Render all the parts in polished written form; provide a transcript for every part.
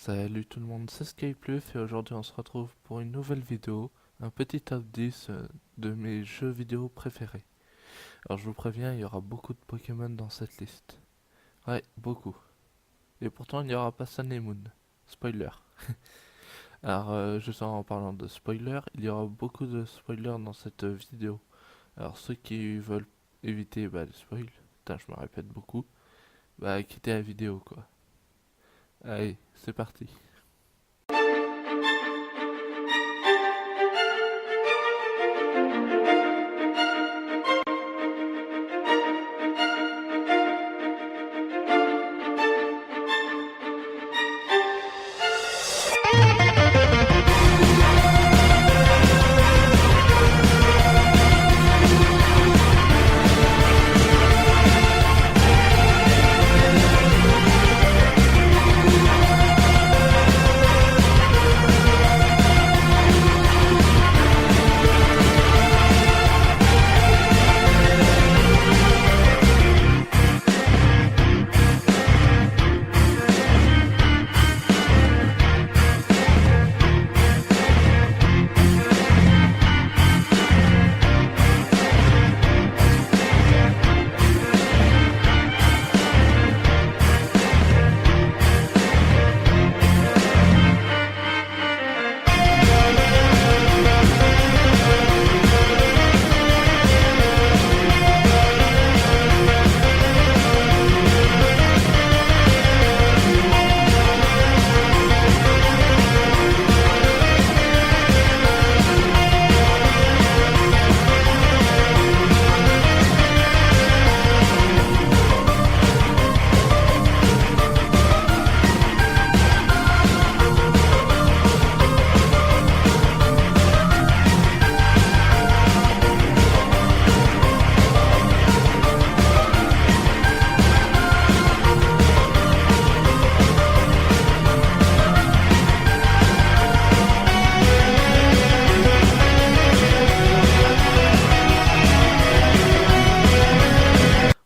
Salut tout le monde, c'est Skypluf et aujourd'hui on se retrouve pour une nouvelle vidéo, un petit top 10 de mes jeux vidéo préférés. Alors je vous préviens, il y aura beaucoup de Pokémon dans cette liste. Ouais, beaucoup. Et pourtant il n'y aura pas Sun et Moon. Spoiler. Alors juste en parlant de spoiler, il y aura beaucoup de spoilers dans cette vidéo. Alors ceux qui veulent éviter les spoils, putain je me répète beaucoup, quittez la vidéo quoi. Allez, c'est parti.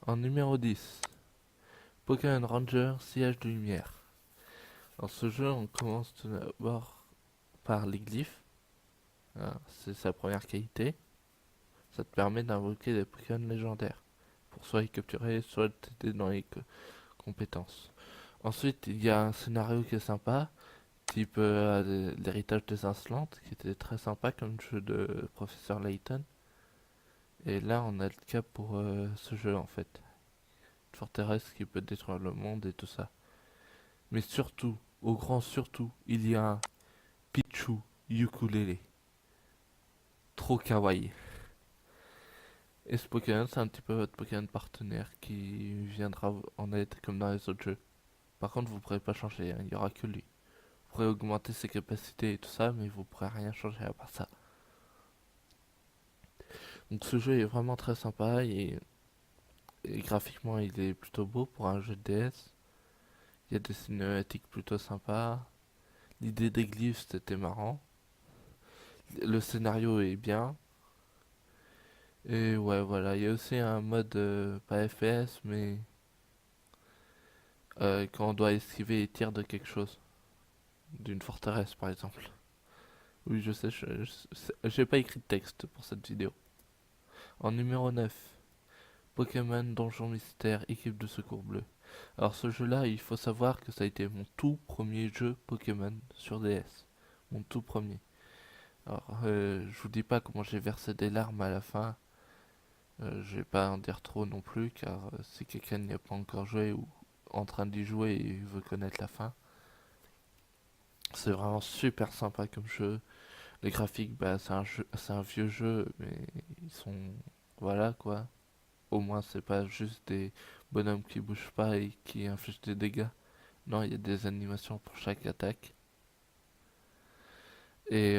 En numéro 10, Pokémon Ranger Sillage de Lumière. Dans ce jeu, on commence tout d'abord par les glyphes. C'est sa première qualité. Ça te permet d'invoquer des Pokémon légendaires pour soit les capturer, soit t'aider dans les compétences. Ensuite, il y a un scénario qui est sympa, type l'héritage des Insolantes, qui était très sympa comme jeu de Professeur Layton. Et là, on a le cas pour ce jeu en fait. Une forteresse qui peut détruire le monde et tout ça. Mais surtout, au grand surtout, il y a un Pichu ukulélé. Trop kawaii. Et ce Pokémon, c'est un petit peu votre Pokémon partenaire qui viendra en aide comme dans les autres jeux. Par contre, vous pourrez pas changer, hein, il y aura que lui. Vous pourrez augmenter ses capacités et tout ça, mais vous pourrez rien changer à part ça. Donc ce jeu est vraiment très sympa et graphiquement il est plutôt beau pour un jeu de DS. Il y a des cinématiques plutôt sympas. L'idée des glyphes c'était marrant. Le scénario est bien. Et ouais, voilà, il y a aussi un mode, pas FPS, mais quand on doit esquiver les tirs de quelque chose. D'une forteresse, par exemple. Oui, je sais, j'ai pas écrit de texte pour cette vidéo. En numéro 9, Pokémon Donjon Mystère, équipe de secours bleu. Alors ce jeu-là, il faut savoir que ça a été mon tout premier jeu Pokémon sur DS. Mon tout premier. Alors, je vous dis pas comment j'ai versé des larmes à la fin. Je vais pas en dire trop non plus, car si quelqu'un n'y a pas encore joué ou en train d'y jouer et veut connaître la fin, c'est vraiment super sympa comme jeu. Les graphiques, c'est un vieux jeu, mais ils sont, voilà quoi. Au moins, c'est pas juste des bonhommes qui bougent pas et qui infligent des dégâts. Non, il y a des animations pour chaque attaque. Et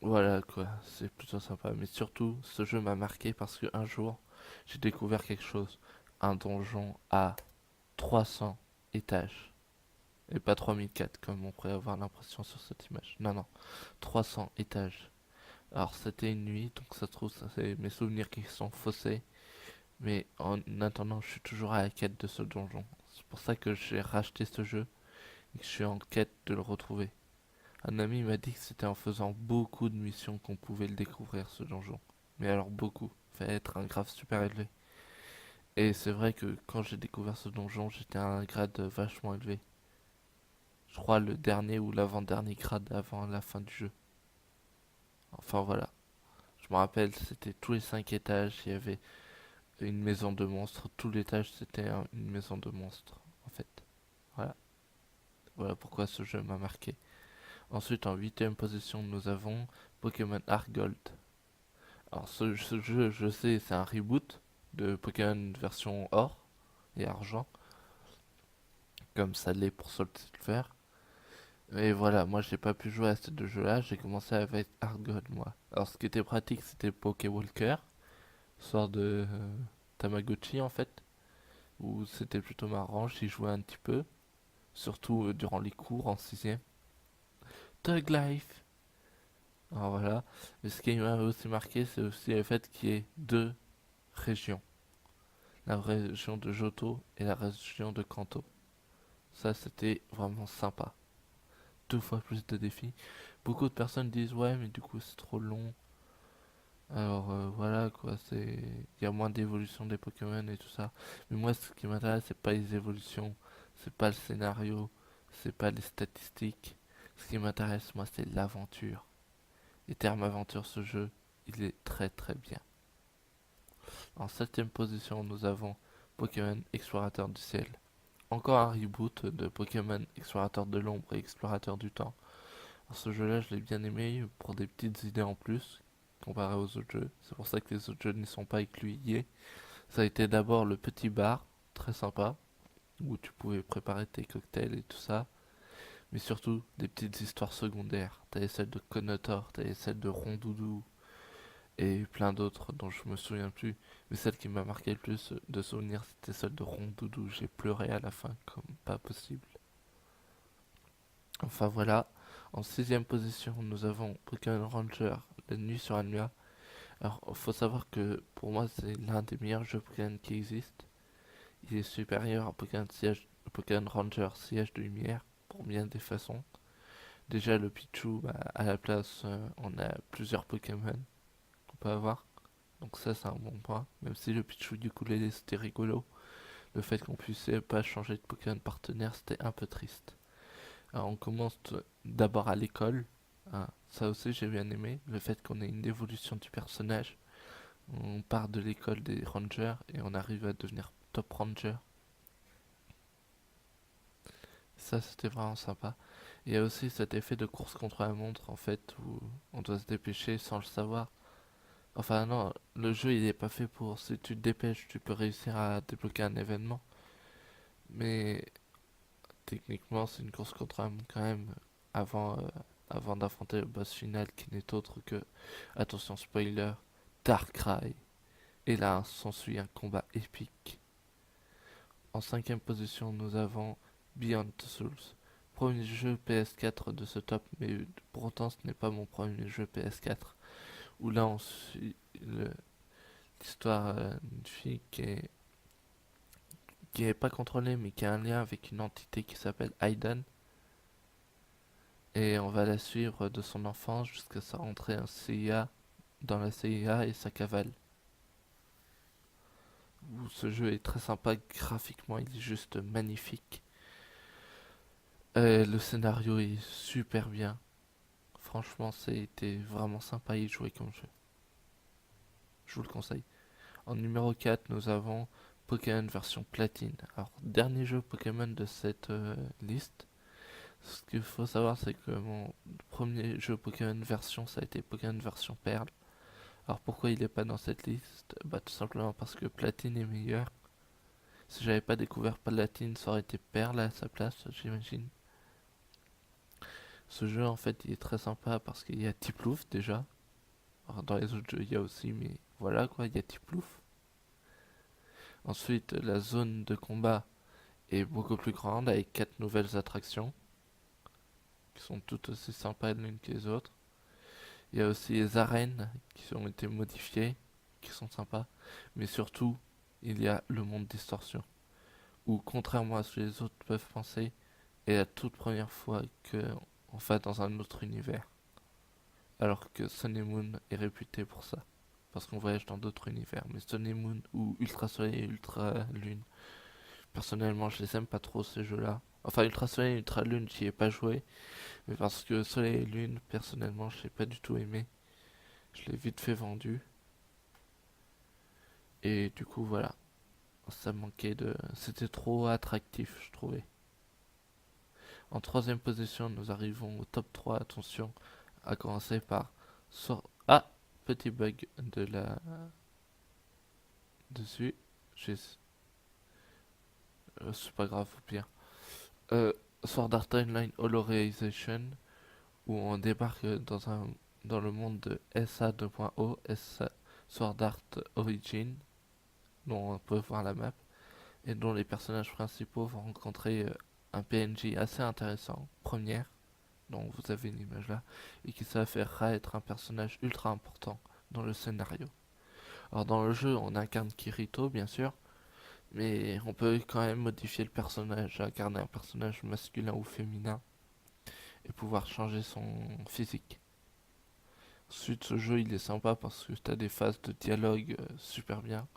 voilà quoi, c'est plutôt sympa. Mais surtout, ce jeu m'a marqué parce qu'un jour, j'ai découvert quelque chose. Un donjon à 300 étages. Et pas 3004 comme on pourrait avoir l'impression sur cette image. Non, non, 300 étages. Alors c'était une nuit, donc ça se trouve, ça c'est mes souvenirs qui sont faussés. Mais en attendant, je suis toujours à la quête de ce donjon. C'est pour ça que j'ai racheté ce jeu. et que je suis en quête de le retrouver. Un ami m'a dit que c'était en faisant beaucoup de missions qu'on pouvait le découvrir, ce donjon. Mais alors beaucoup, fallait être un grade super élevé. Et c'est vrai que quand j'ai découvert ce donjon, j'étais à un grade vachement élevé. Je crois le dernier ou l'avant-dernier grade avant la fin du jeu. Enfin voilà. Je me rappelle, c'était tous les 5 étages, il y avait une maison de monstres. Tout l'étage, c'était une maison de monstres, en fait. Voilà. Voilà pourquoi ce jeu m'a marqué. Ensuite, en huitième position, nous avons Pokémon Argold. Alors, ce jeu, je sais, c'est un reboot de Pokémon version or et argent, comme ça l'est pour Soul Silver. Et voilà, moi j'ai pas pu jouer à ces deux jeux-là, j'ai commencé avec Argold, moi. Alors, ce qui était pratique, c'était Pokéwalker, sorte de Tamagotchi en fait, où c'était plutôt marrant, j'y jouais un petit peu, surtout durant les cours en sixième. Tug Life. Alors voilà, mais ce qui m'a aussi marqué, c'est aussi le fait qu'il y ait deux régions, la région de Johto et la région de Kanto. Ça, c'était vraiment sympa. Deux fois plus de défis. Beaucoup de personnes disent ouais, mais du coup c'est trop long. Alors voilà quoi, il y a moins d'évolution des Pokémon et tout ça. Mais moi, ce qui m'intéresse, c'est pas les évolutions, c'est pas le scénario, c'est pas les statistiques. Ce qui m'intéresse, moi, c'est l'aventure. Et terme aventure, ce jeu, il est très très bien. En septième position, nous avons Pokémon Explorateur du ciel. Encore un reboot de Pokémon Explorateur de l'ombre et Explorateur du temps. Alors, ce jeu-là, je l'ai bien aimé pour des petites idées en plus comparé aux autres jeux. C'est pour ça que les autres jeux n'y sont pas inclus. Ça a été d'abord le petit bar, très sympa, où tu pouvais préparer tes cocktails et tout ça. Mais surtout des petites histoires secondaires. T'avais celle de Conotor, t'avais celle de Rondoudou, et plein d'autres dont je me souviens plus. Mais celle qui m'a marqué le plus de souvenirs, c'était celle de Rondoudou. J'ai pleuré à la fin comme pas possible. Enfin voilà. En sixième position, nous avons Pokémon Ranger, La Nuit sur Almia. Alors, faut savoir que pour moi, c'est l'un des meilleurs jeux Pokémon qui existent. Il est supérieur à Pokémon Ranger Siège de Lumière, pour bien des façons. Déjà, le Pichu, bah, à la place, on a plusieurs Pokémon qu'on peut avoir. Donc ça, c'est un bon point. Même si le Pichu du ukulélé, c'était rigolo. Le fait qu'on puisse pas changer de Pokémon partenaire, c'était un peu triste. Alors, on commence d'abord à l'école. Ah, ça aussi, j'ai bien aimé. Le fait qu'on ait une évolution du personnage. On part de l'école des Rangers et on arrive à devenir Top Ranger. Ça, c'était vraiment sympa. Il y a aussi cet effet de course contre la montre, en fait, où on doit se dépêcher sans le savoir. Enfin, non, le jeu, il est pas fait pour. Si tu te dépêches, tu peux réussir à débloquer un événement. Mais techniquement, c'est une course contre la montre quand même. Avant, euh, avant d'affronter le boss final qui n'est autre que, attention spoiler, Darkrai. Et là, s'ensuit un combat épique. En cinquième position, nous avons Beyond the Souls. Premier jeu PS4 de ce top, mais pour autant ce n'est pas mon premier jeu PS4. Où là on suit l'histoire d'une fille qui est pas contrôlée mais qui a un lien avec une entité qui s'appelle Aiden. Et on va la suivre de son enfance jusqu'à sa rentrée en CIA, dans la CIA et sa cavale. Où ce jeu est très sympa graphiquement, il est juste magnifique. Le scénario est super bien. Franchement, c'était vraiment sympa à y jouer comme jeu. Je vous le conseille. En numéro 4, nous avons Pokémon version platine. Alors, dernier jeu Pokémon de cette liste. Ce qu'il faut savoir, c'est que mon premier jeu Pokémon version, ça a été Pokémon version perle. Alors, pourquoi il n'est pas dans cette liste? Bah, tout simplement parce que platine est meilleur. Si j'avais pas découvert platine, ça aurait été perle à sa place, j'imagine. Ce jeu, en fait, il est très sympa parce qu'il y a Tiplouf déjà. Alors, dans les autres jeux, il y a aussi, mais voilà quoi, il y a Tiplouf. Ensuite, la zone de combat est beaucoup plus grande avec 4 nouvelles attractions qui sont toutes aussi sympas l'une que les autres. Il y a aussi les arènes qui ont été modifiées, qui sont sympas. Mais surtout, il y a le monde distorsion. Où, contrairement à ce que les autres peuvent penser, et la toute première fois que on va dans un autre univers. Alors que Sun et Moon est réputé pour ça. Parce qu'on voyage dans d'autres univers. Mais Sun et Moon ou Ultra Soleil et Ultra Lune, personnellement, je les aime pas trop ces jeux-là. Enfin, Ultra Soleil et Ultra Lune, j'y ai pas joué. Mais parce que Soleil et Lune, personnellement, je l'ai pas du tout aimé. Je l'ai vite fait vendu. Et du coup, voilà. Ça manquait de. C'était trop attractif, je trouvais. En troisième position, nous arrivons au top 3. Attention, à commencer par. Ah, petit bug de la. Dessus. J'ai c'est pas grave, au pire. Euh, Sword Art Online Holorization, où on débarque dans le monde de SA 2.0, Sword Art Origin, dont on peut voir la map, et dont les personnages principaux vont rencontrer un PNJ assez intéressant, première, dont vous avez une image là, et qui s'avérera être un personnage ultra important dans le scénario. Alors dans le jeu, on incarne Kirito, bien sûr, mais on peut quand même modifier le personnage, incarner un personnage masculin ou féminin et pouvoir changer son physique. Ensuite, ce jeu il est sympa parce que tu as des phases de dialogue super bien.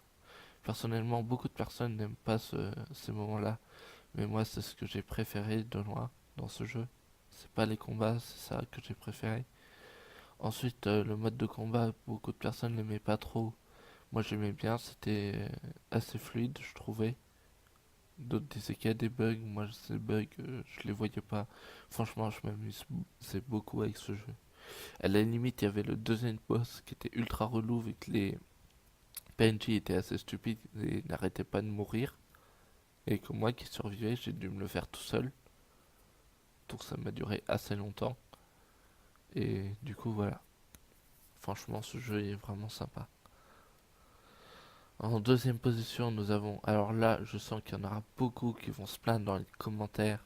Personnellement, beaucoup de personnes n'aiment pas ces moments-là, mais moi c'est ce que j'ai préféré de loin dans ce jeu. C'est pas les combats, c'est ça que j'ai préféré. Ensuite, le mode de combat, beaucoup de personnes l'aimaient pas trop. Moi j'aimais bien, c'était assez fluide, je trouvais. D'autres disaient qu'il y a des bugs, moi ces bugs, je les voyais pas. Franchement, je m'amusais beaucoup avec ce jeu. À la limite, il y avait le deuxième boss qui était ultra relou vu que les PNJ étaient assez stupides et n'arrêtaient pas de mourir. Et que moi qui survivais, j'ai dû me le faire tout seul. Donc ça m'a duré assez longtemps. Et du coup, voilà. Franchement, ce jeu est vraiment sympa. En deuxième position, nous avons. Alors là, je sens qu'il y en aura beaucoup qui vont se plaindre dans les commentaires.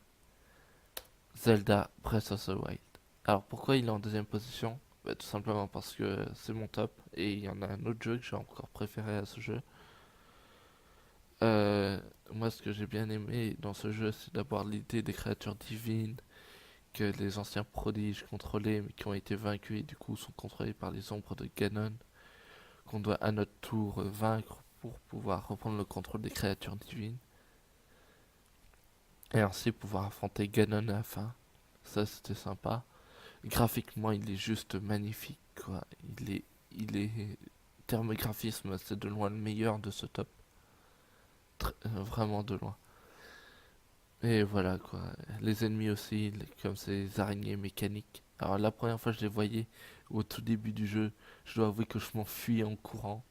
Zelda Breath of the Wild. Alors pourquoi il est en deuxième position? Bah, tout simplement parce que c'est mon top. Et il y en a un autre jeu que j'ai encore préféré à ce jeu. Euh, Moi, ce que j'ai bien aimé dans ce jeu, c'est d'abord l'idée des créatures divines que les anciens prodiges contrôlaient, mais qui ont été vaincus et du coup sont contrôlés par les ombres de Ganon, qu'on doit à notre tour vaincre pour pouvoir reprendre le contrôle des créatures divines et ainsi pouvoir affronter Ganon à la fin. Ça, c'était sympa. Graphiquement, il est juste magnifique, quoi. Il est terme graphisme, c'est de loin le meilleur de ce top. Vraiment de loin. Et voilà quoi. Les ennemis aussi, comme ces araignées mécaniques. Alors la première fois que je les voyais, au tout début du jeu, je dois avouer que je m'enfuis en courant.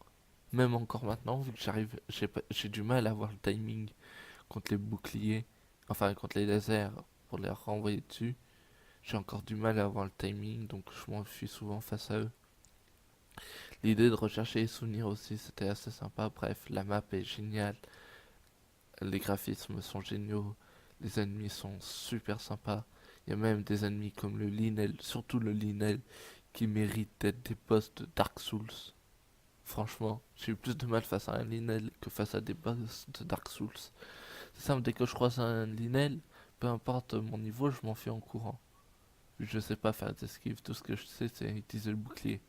Même encore maintenant, vu que j'ai du mal à avoir le timing contre les boucliers, enfin contre les lasers pour les renvoyer dessus. J'ai encore du mal à avoir le timing, donc je m'enfuis souvent face à eux. L'idée de rechercher les souvenirs aussi, c'était assez sympa. Bref, la map est géniale, les graphismes sont géniaux, les ennemis sont super sympas. Il y a même des ennemis comme le Linel, surtout le Linel, qui mérite d'être des boss de Dark Souls. Franchement, j'ai eu plus de mal face à un Linel que face à des boss de Dark Souls. C'est simple, dès que je croise un Linel, peu importe mon niveau, je m'en fais en courant. Je sais pas faire d'esquive, tout ce que je sais c'est utiliser le bouclier.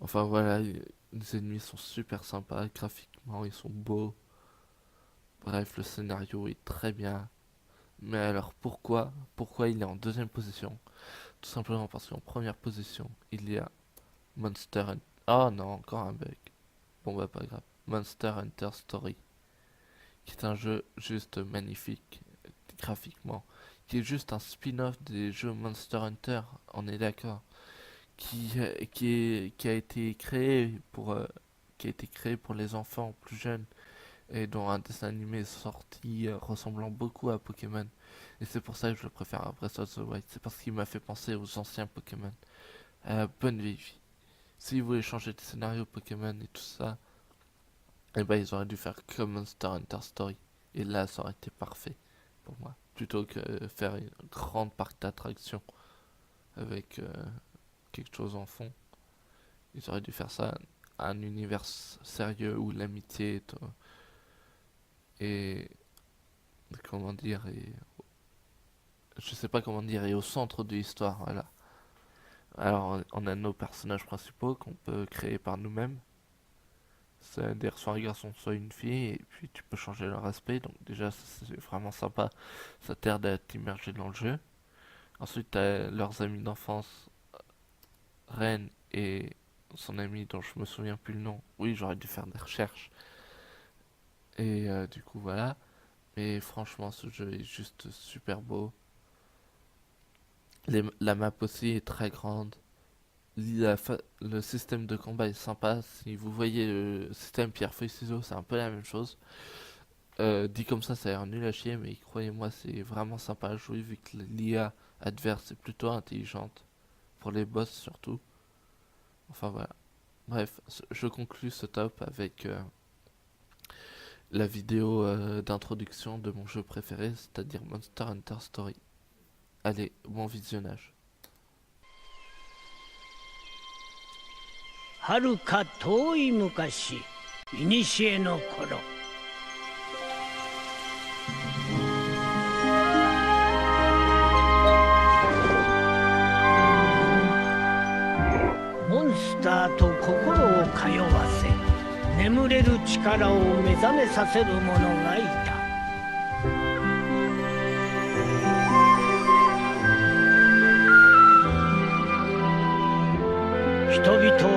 Enfin voilà, les ennemis sont super sympas, graphiquement ils sont beaux. Bref, le scénario est très bien. Mais alors pourquoi il est en deuxième position? Tout simplement parce qu'en première position, il y a Monster Hunter. Oh non, encore un bug. Bon bah pas grave. Monster Hunter Story, qui est un jeu juste magnifique graphiquement, qui est juste un spin-off des jeux Monster Hunter, on est d'accord, qui a été créé pour les enfants plus jeunes et dont un dessin animé est sorti ressemblant beaucoup à Pokémon. Et c'est pour ça que je le préfère à Breath of the Wild. C'est parce qu'il m'a fait penser aux anciens Pokémon, à la bonne vieille vie. S'ils voulaient changer de scénario Pokémon et tout ça, eh ben ils auraient dû faire comme Monster Hunter Story. Et là, ça aurait été parfait pour moi. Plutôt que faire une grande parc d'attractions avec quelque chose en fond. Ils auraient dû faire ça un univers sérieux où l'amitié est comment dire, je sais pas comment dire, est au centre de l'histoire, voilà. Alors, on a nos personnages principaux qu'on peut créer par nous-mêmes. C'est-à-dire soit un garçon, soit une fille, et puis tu peux changer leur aspect, donc déjà c'est vraiment sympa, ça t'aide à t'immerger dans le jeu. Ensuite, t'as leurs amis d'enfance, Ren et son ami dont je me souviens plus le nom. Oui, j'aurais dû faire des recherches. Et du coup, voilà. Mais franchement, ce jeu est juste super beau. La map aussi est très grande. Le système de combat est sympa. Si vous voyez le système pierre-feuille-ciseaux, c'est un peu la même chose. Dit comme ça a l'air nul à chier, mais croyez-moi, c'est vraiment sympa à jouer vu que l'IA adverse est plutôt intelligente. Pour les boss surtout. Enfin voilà. Bref, je conclus ce top avec la vidéo d'introduction de mon jeu préféré, c'est-à-dire Monster Hunter Story. Allez, bon visionnage. 遥か遠い昔、古の頃。モンスターと心を通わせ、眠れる力を目覚めさせる者がいた。人々